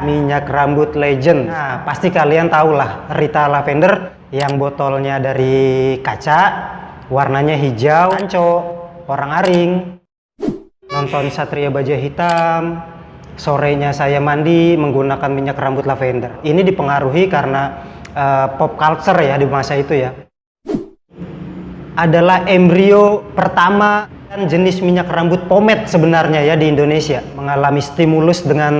minyak rambut legend. Nah, pasti kalian tahu lah Rita Lavender yang botolnya dari kaca, warnanya hijau, anco, orang aring. Nonton Satria Baja Hitam, sorenya saya mandi menggunakan minyak rambut lavender. Ini dipengaruhi karena pop culture ya di masa itu ya. Adalah embrio pertama jenis minyak rambut pomade sebenarnya ya di Indonesia. Mengalami stimulus dengan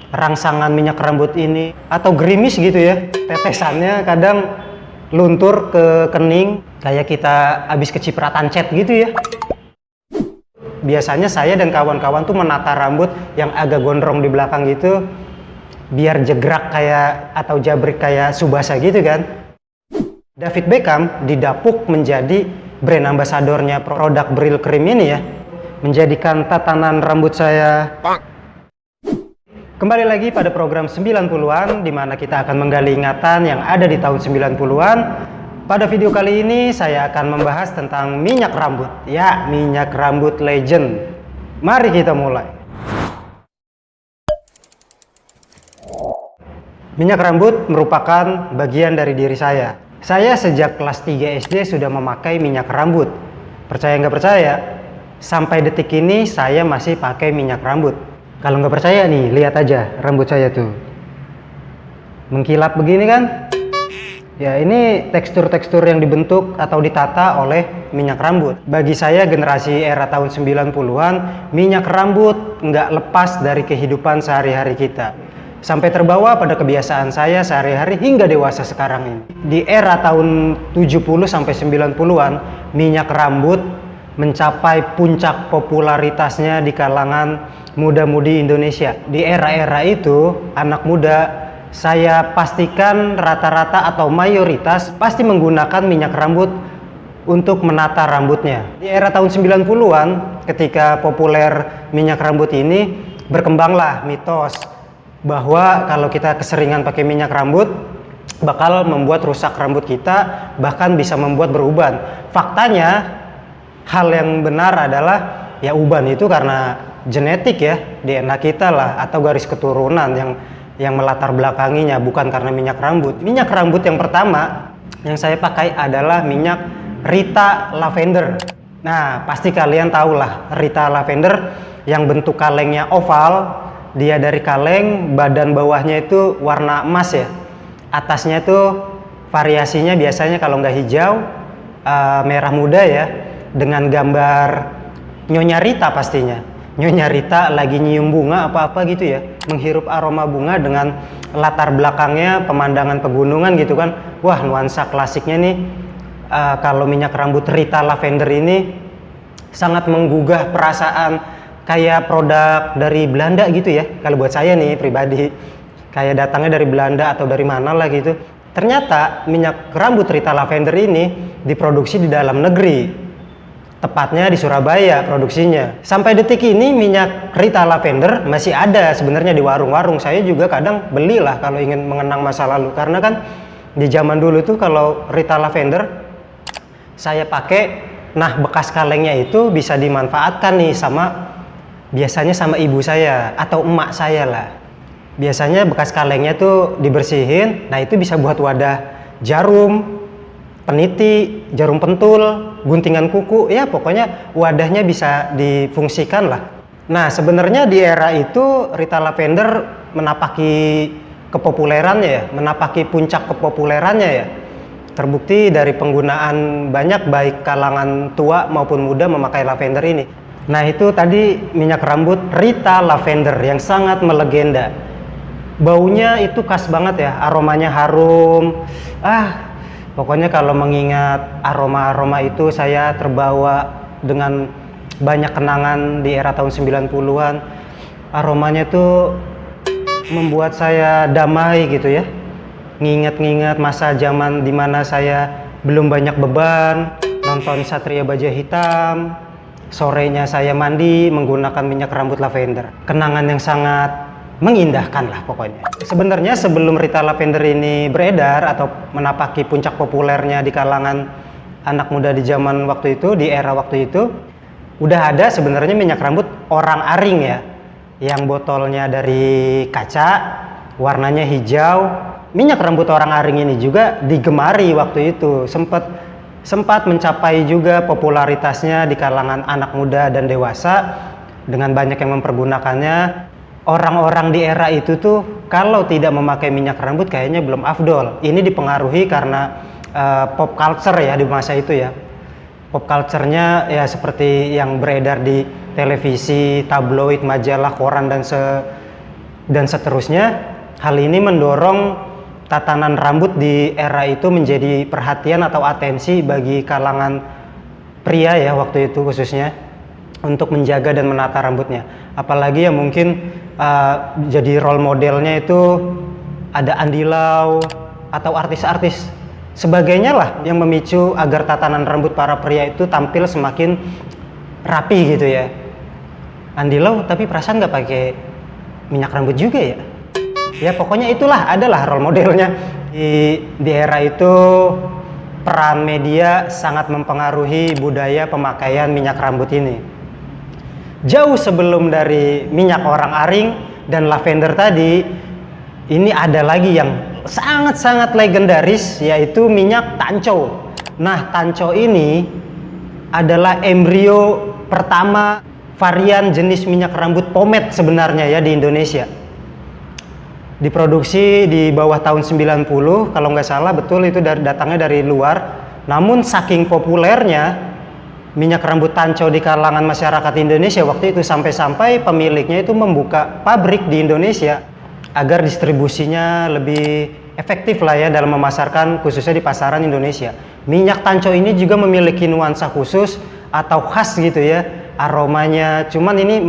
rangsangan minyak rambut ini, atau gerimis gitu ya, tetesannya kadang luntur ke kening kayak kita habis kecipratan cat gitu ya. Biasanya saya dan kawan-kawan tuh menata rambut yang agak gondrong di belakang gitu biar jegrak kayak atau jabrik kayak Subasa gitu kan. David Beckham didapuk menjadi brand ambasadornya produk Bril Cream ini ya, menjadikan tatanan rambut saya. Kembali lagi pada program 90-an di mana kita akan menggali ingatan yang ada di tahun 90-an. Pada video kali ini saya akan membahas tentang minyak rambut. Ya, minyak rambut legend. Mari kita mulai. Minyak rambut merupakan bagian dari diri saya. Saya sejak kelas 3 SD sudah memakai minyak rambut. Percaya nggak percaya, sampai detik ini saya masih pakai minyak rambut. Kalau nggak percaya nih, lihat aja rambut saya tuh. Mengkilap begini kan? Ya, ini tekstur-tekstur yang dibentuk atau ditata oleh minyak rambut. Bagi saya generasi era tahun 90-an, minyak rambut nggak lepas dari kehidupan sehari-hari kita. Sampai terbawa pada kebiasaan saya sehari-hari hingga dewasa sekarang ini. Di era tahun 70 sampai 90-an, minyak rambut mencapai puncak popularitasnya di kalangan muda-mudi Indonesia. Di era-era itu, anak muda saya pastikan rata-rata atau mayoritas pasti menggunakan minyak rambut untuk menata rambutnya. Di era tahun 90-an, ketika populer minyak rambut ini, berkembanglah mitos bahwa kalau kita keseringan pakai minyak rambut bakal membuat rusak rambut kita, bahkan bisa membuat beruban. Faktanya hal yang benar adalah ya uban itu karena genetik ya, DNA kita lah, atau garis keturunan yang melatar belakanginya, bukan karena minyak rambut. Minyak rambut yang pertama yang saya pakai adalah minyak Rita Lavender. Nah, pasti kalian tahu lah Rita Lavender yang bentuk kalengnya oval. Dia dari kaleng, badan bawahnya itu warna emas ya. Atasnya itu variasinya biasanya kalau nggak hijau, merah muda ya, dengan gambar Nyonya Rita pastinya. Nyonya Rita lagi nyium bunga apa-apa gitu ya, menghirup aroma bunga dengan latar belakangnya pemandangan pegunungan gitu kan. Wah, nuansa klasiknya nih. Kalau minyak rambut Rita Lavender ini sangat menggugah perasaan, kayak produk dari Belanda gitu ya. Kalau buat saya nih pribadi, kayak datangnya dari Belanda atau dari mana lah gitu. Ternyata minyak rambut Rita Lavender ini diproduksi di dalam negeri, tepatnya di Surabaya produksinya. Sampai detik ini minyak Rita Lavender masih ada sebenarnya di warung-warung. Saya juga kadang belilah kalau ingin mengenang masa lalu, karena kan di zaman dulu tuh kalau Rita Lavender saya pakai, nah bekas kalengnya itu bisa dimanfaatkan nih biasanya sama ibu saya atau emak saya lah. Biasanya bekas kalengnya tuh dibersihin, nah itu bisa buat wadah jarum, peniti, jarum pentul, guntingan kuku, ya pokoknya wadahnya bisa difungsikan lah. Nah, sebenarnya di era itu Rita Lavender menapaki kepopulerannya ya, menapaki puncak kepopulerannya ya. Terbukti dari penggunaan banyak baik kalangan tua maupun muda memakai lavender ini. Nah, itu tadi minyak rambut Rita Lavender yang sangat melegenda. Baunya itu khas banget ya, aromanya harum. Pokoknya kalau mengingat aroma-aroma itu saya terbawa dengan banyak kenangan di era tahun 90-an. Aromanya itu membuat saya damai gitu ya. Nginget-nginget masa zaman dimana saya belum banyak beban, nonton Satria Baja Hitam, sorenya saya mandi menggunakan minyak rambut lavender. Kenangan yang sangat mengindahkan lah pokoknya. Sebenarnya sebelum Rita Lavender ini beredar atau menapaki puncak populernya di kalangan anak muda di zaman waktu itu, di era waktu itu, udah ada sebenarnya minyak rambut orang aring ya, yang botolnya dari kaca, warnanya hijau. Minyak rambut orang Aring ini juga digemari waktu itu, sempat mencapai juga popularitasnya di kalangan anak muda dan dewasa dengan banyak yang mempergunakannya. Orang-orang di era itu tuh kalau tidak memakai minyak rambut kayaknya belum afdol. Ini dipengaruhi karena pop culture ya di masa itu ya. Pop culture-nya ya seperti yang beredar di televisi, tabloid, majalah, koran dan seterusnya. Hal ini mendorong tatanan rambut di era itu menjadi perhatian atau atensi bagi kalangan pria ya waktu itu khususnya, untuk menjaga dan menata rambutnya. Apalagi yang mungkin jadi role modelnya itu ada Andy Lau atau artis-artis sebagainya lah yang memicu agar tatanan rambut para pria itu tampil semakin rapi gitu ya. Andy Lau tapi perasaan nggak pakai minyak rambut juga ya. Ya pokoknya itulah, adalah role modelnya. Di era itu peran media sangat mempengaruhi budaya pemakaian minyak rambut ini. Jauh sebelum dari minyak orang Aring dan lavender tadi, ini ada lagi yang sangat-sangat legendaris, yaitu minyak tanco. Nah, tanco ini adalah embrio pertama varian jenis minyak rambut pomade sebenarnya ya di Indonesia. Diproduksi di bawah tahun 90 kalau nggak salah, betul itu datangnya dari luar. Namun saking populernya minyak rambut tanco di kalangan masyarakat Indonesia waktu itu, sampai-sampai pemiliknya itu membuka pabrik di Indonesia agar distribusinya lebih efektif lah ya dalam memasarkan, khususnya di pasaran Indonesia. Minyak tanco ini juga memiliki nuansa khusus atau khas gitu ya aromanya. Cuman ini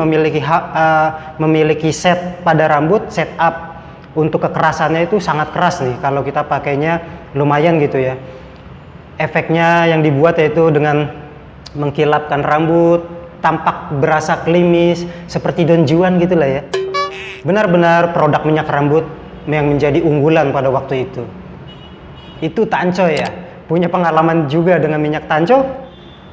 memiliki set pada rambut, setup untuk kekerasannya itu sangat keras nih. Kalau kita pakainya lumayan gitu ya. Efeknya yang dibuat yaitu dengan mengkilapkan rambut, tampak berasa klimis seperti Don Juan gitu lah ya. Benar-benar produk minyak rambut yang menjadi unggulan pada waktu itu. Itu tanco ya. Punya pengalaman juga dengan minyak tanco?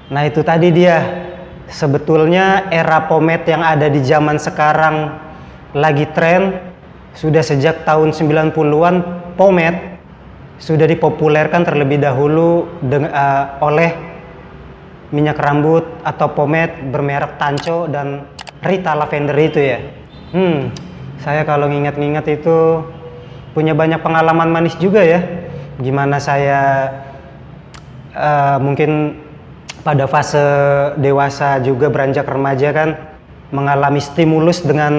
Nah itu tadi dia. Sebetulnya era pomade yang ada di zaman sekarang lagi tren. Sudah sejak tahun 90-an pomade sudah dipopulerkan terlebih dahulu oleh minyak rambut atau pomade bermerek Tanco dan Rita Lavender itu ya. Saya kalau ngingat-ngingat itu punya banyak pengalaman manis juga ya. Gimana saya mungkin pada fase dewasa juga beranjak remaja kan mengalami stimulus dengan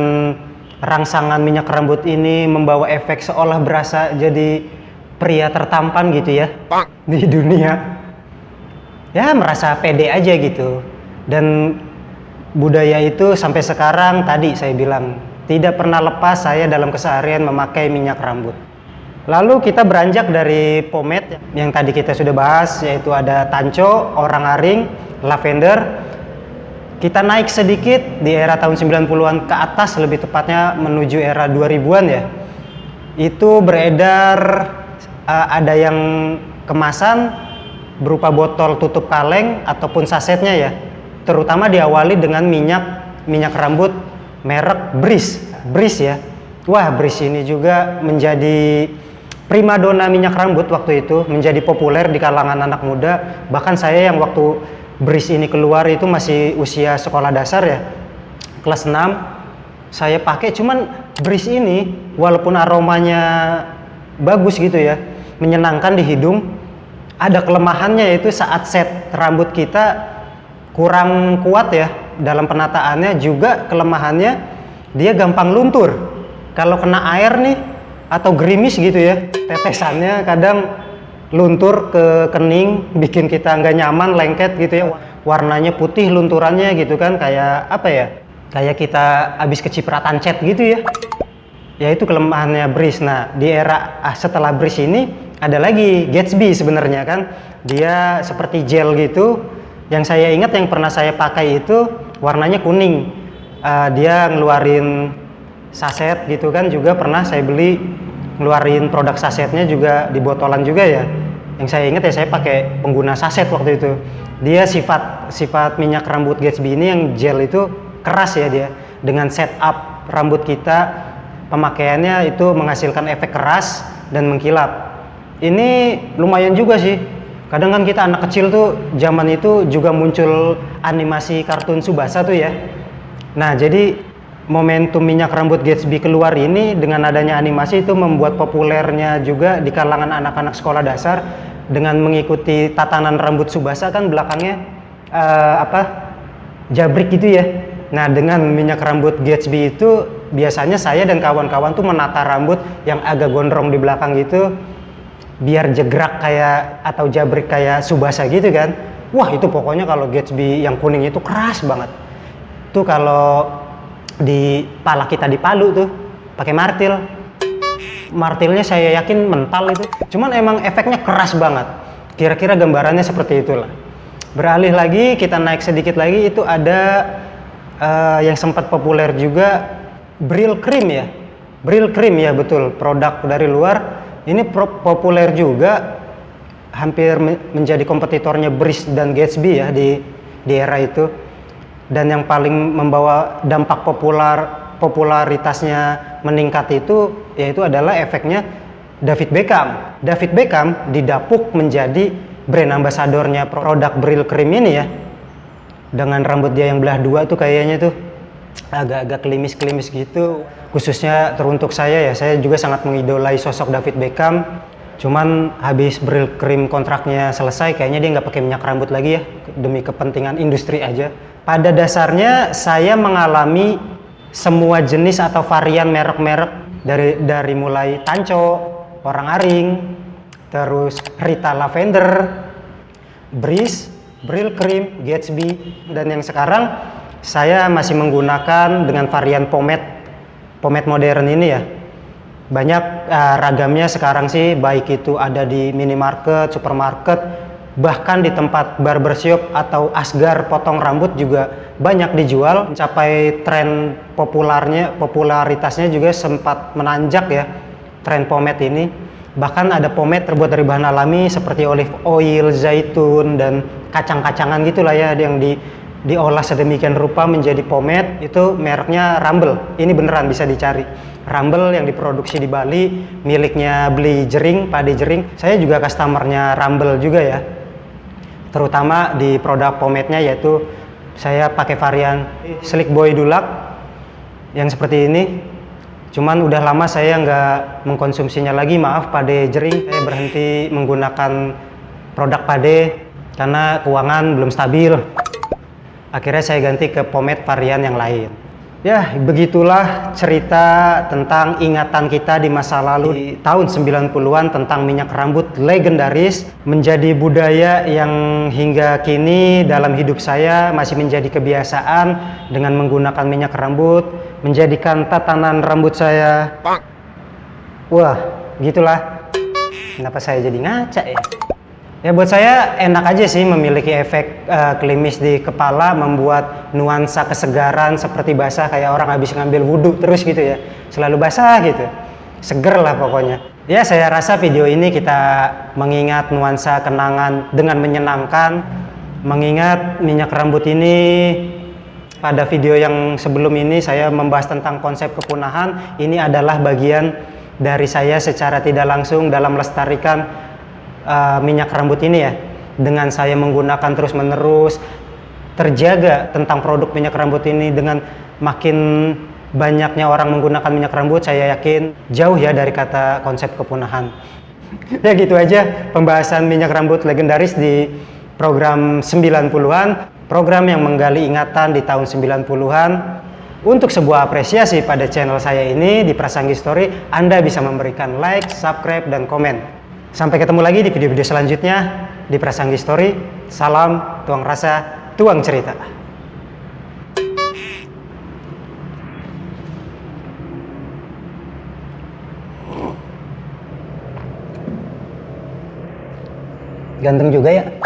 rangsangan minyak rambut ini, membawa efek seolah berasa jadi pria tertampan gitu ya di dunia. Ya merasa pede aja gitu. Dan budaya itu sampai sekarang tadi saya bilang tidak pernah lepas saya dalam keseharian memakai minyak rambut. Lalu kita beranjak dari pomade yang tadi kita sudah bahas, yaitu ada tanco, orang Aring, lavender. Kita naik sedikit di era tahun 90-an ke atas, lebih tepatnya menuju era 2000-an ya. Itu beredar ada yang kemasan berupa botol tutup kaleng ataupun sasetnya ya. Terutama diawali dengan minyak rambut merek Breeze ya. Wah, Breeze ini juga menjadi primadona minyak rambut waktu itu, menjadi populer di kalangan anak muda. Bahkan saya yang waktu Breeze ini keluar itu masih usia sekolah dasar ya, kelas 6, saya pakai. Cuman Breeze ini walaupun aromanya bagus gitu ya, menyenangkan di hidung, ada kelemahannya, yaitu saat set rambut kita kurang kuat ya dalam penataannya. Juga kelemahannya dia gampang luntur kalau kena air nih atau gerimis gitu ya, tetesannya kadang luntur ke kening, bikin kita nggak nyaman, lengket gitu ya. Warnanya putih lunturannya gitu kan, kayak apa ya, kayak kita habis kecipratan cat gitu ya. Ya itu kelemahannya Breeze. Nah di era setelah Breeze ini ada lagi Gatsby sebenarnya kan, dia seperti gel gitu. Yang saya ingat yang pernah saya pakai itu warnanya kuning. Dia ngeluarin saset gitu kan, juga pernah saya beli, ngeluarin produk sasetnya juga di botolan juga ya. Yang saya ingat ya saya pakai pengguna saset waktu itu. Dia sifat minyak rambut Gatsby ini yang gel itu keras ya dia, dengan setup rambut kita pemakaiannya itu menghasilkan efek keras dan mengkilap. Ini lumayan juga sih. Kadang kan kita anak kecil tuh zaman itu juga muncul animasi kartun Tsubasa tuh ya. Nah, jadi momentum minyak rambut Gatsby keluar ini dengan adanya animasi itu membuat populernya juga di kalangan anak-anak sekolah dasar dengan mengikuti tatanan rambut Tsubasa kan belakangnya jabrik gitu ya. Nah, dengan minyak rambut Gatsby itu biasanya saya dan kawan-kawan tuh menata rambut yang agak gondrong di belakang gitu biar jegrak kayak atau jabrik kayak Tsubasa gitu kan. Wah, itu pokoknya kalau Gatsby yang kuning itu keras banget. Tuh kalau di pala kita dipalu tuh pakai martil. Martilnya saya yakin mental itu. Cuman emang efeknya keras banget. Kira-kira gambarannya seperti itulah. Beralih lagi, kita naik sedikit lagi, itu ada yang sempat populer juga, Bril Cream ya. Bril Cream ya, betul, produk dari luar. Ini populer juga, hampir menjadi kompetitornya Breeze dan Gatsby ya di era itu. Dan yang paling membawa dampak popularitasnya meningkat itu yaitu adalah efeknya David Beckham. David Beckham didapuk menjadi brand ambasadornya produk Bril Cream ini ya. Dengan rambut dia yang belah dua tuh kayaknya tuh agak-agak klimis-klimis gitu. Khususnya teruntuk saya ya, saya juga sangat mengidolai sosok David Beckham. Cuman habis Bril Cream kontraknya selesai, kayaknya dia nggak pakai minyak rambut lagi ya, demi kepentingan industri aja. Pada dasarnya saya mengalami semua jenis atau varian merek-merek dari mulai Tancho, Orang Aring, terus Rita Lavender, Breeze, Bril Cream, Gatsby, dan yang sekarang saya masih menggunakan dengan varian pomade modern ini ya. Banyak ragamnya sekarang sih, baik itu ada di minimarket, supermarket, bahkan di tempat barbershop atau asgar potong rambut juga banyak dijual. Mencapai tren popularitasnya juga sempat menanjak ya, tren pomade ini. Bahkan ada pomade terbuat dari bahan alami seperti olive oil, zaitun, dan kacang-kacangan gitulah ya, yang diolah sedemikian rupa menjadi pomade. Itu mereknya Rumble. Ini beneran bisa dicari. Rumble yang diproduksi di Bali, miliknya Beli Jering, Pak Ade Jering. Saya juga customernya Rumble juga ya. Terutama di produk pomade-nya, yaitu saya pakai varian Slick Boy Dulak yang seperti ini. Cuman udah lama saya nggak mengkonsumsinya lagi, maaf Pak Ade Jering. Saya berhenti menggunakan produk Pak Ade karena keuangan belum stabil. Akhirnya saya ganti ke pomade varian yang lain. Ya, begitulah cerita tentang ingatan kita di masa lalu di tahun 90-an tentang minyak rambut legendaris menjadi budaya yang hingga kini dalam hidup saya masih menjadi kebiasaan dengan menggunakan minyak rambut, menjadikan tatanan rambut saya. Wah, gitulah. Kenapa saya jadi ngaca ya? Ya buat saya enak aja sih memiliki efek klimis di kepala, membuat nuansa kesegaran seperti basah kayak orang habis ngambil wudhu terus gitu ya, selalu basah gitu, seger lah pokoknya. Ya saya rasa video ini kita mengingat nuansa kenangan dengan menyenangkan, mengingat minyak rambut ini. Pada video yang sebelum ini saya membahas tentang konsep kepunahan. Ini adalah bagian dari saya secara tidak langsung dalam melestarikan minyak rambut ini ya, dengan saya menggunakan terus menerus, terjaga tentang produk minyak rambut ini. Dengan makin banyaknya orang menggunakan minyak rambut, saya yakin jauh ya dari kata konsep kepunahan. Ya gitu aja pembahasan minyak rambut legendaris di program 90-an, program yang menggali ingatan di tahun 90-an. Untuk sebuah apresiasi pada channel saya ini di Prasanggi Story, Anda bisa memberikan like, subscribe, dan komen. Sampai ketemu lagi di video-video selanjutnya di Prasanggi Story. Salam tuang rasa, tuang cerita. Ganteng juga ya.